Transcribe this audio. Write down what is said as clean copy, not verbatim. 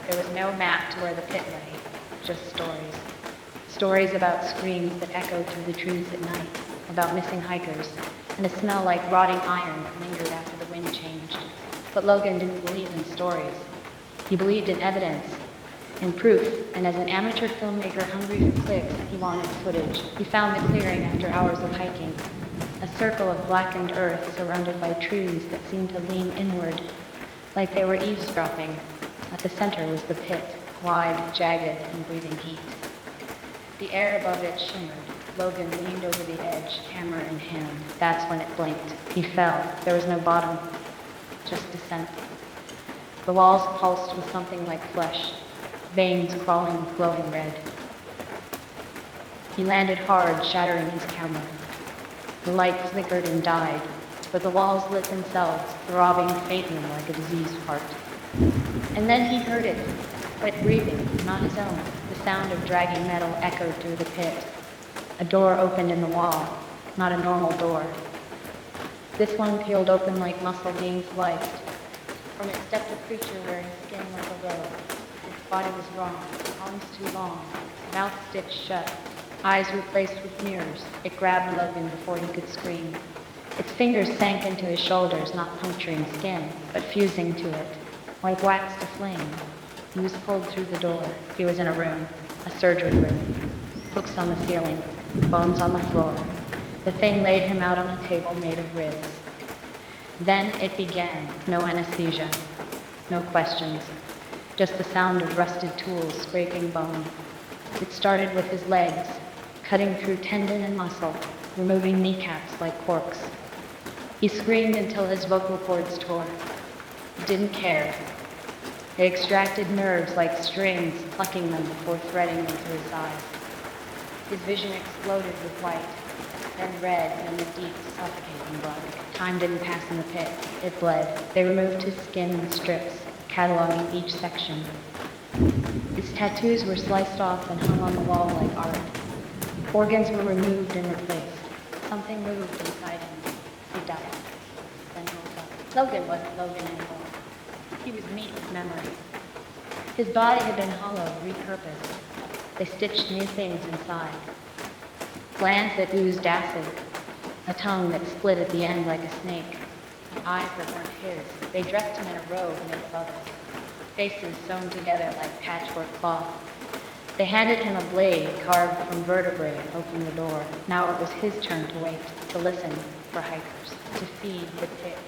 There was no map to where the pit lay, just stories. Stories about screams that echoed through the trees at night, about missing hikers, and a smell like rotting iron that lingered after the wind changed. But Logan didn't believe in stories. He believed in evidence, in proof, and as an amateur filmmaker hungry for clicks, he wanted footage. He found the clearing after hours of hiking, a circle of blackened earth surrounded by trees that seemed to lean inward, like they were eavesdropping. At the center was the pit, wide, jagged, and breathing heat. The air above it shimmered. Logan leaned over the edge, camera in hand. That's when it blinked. He fell. There was no bottom, just descent. The walls pulsed with something like flesh, veins crawling with glowing red. He landed hard, shattering his camera. The light flickered and died, but the walls lit themselves, throbbing faintly like a diseased heart. And then he heard it, but breathing, not his own. The sound of dragging metal echoed through the pit. A door opened in the wall, not a normal door. This one peeled open like muscle being sliced. From it stepped a creature wearing skin like a robe. Its body was wrong, arms too long, mouth stitched shut, eyes replaced with mirrors. It grabbed Logan before he could scream. Its fingers sank into his shoulders, not puncturing skin, but fusing to it, like wax to flame. He was pulled through the door. He was in a room, a surgery room. Hooks on the ceiling, bones on the floor. The thing laid him out on a table made of ribs. Then it began. No anesthesia, no questions, just the sound of rusted tools scraping bone. It started with his legs, cutting through tendon and muscle, removing kneecaps like corks. He screamed until his vocal cords tore. He didn't care. It extracted nerves like strings, plucking them before threading into his eyes. His vision exploded with white, then red, and the deep, suffocating blood. Time didn't pass in the pit. It bled. They removed his skin in strips, cataloging each section. His tattoos were sliced off and hung on the wall like art. Organs were removed and replaced. Something moved inside him. He died. Then woke up. Logan wasn't Logan anymore. He was meat with memory. His body had been hollowed, repurposed. They stitched new things inside. Glands that oozed acid. A tongue that split at the end like a snake. Eyes that weren't his. They dressed him in a robe made of others. Faces sewn together like patchwork cloth. They handed him a blade carved from vertebrae and opened the door. Now it was his turn to wait, to listen for hikers, to feed the pit.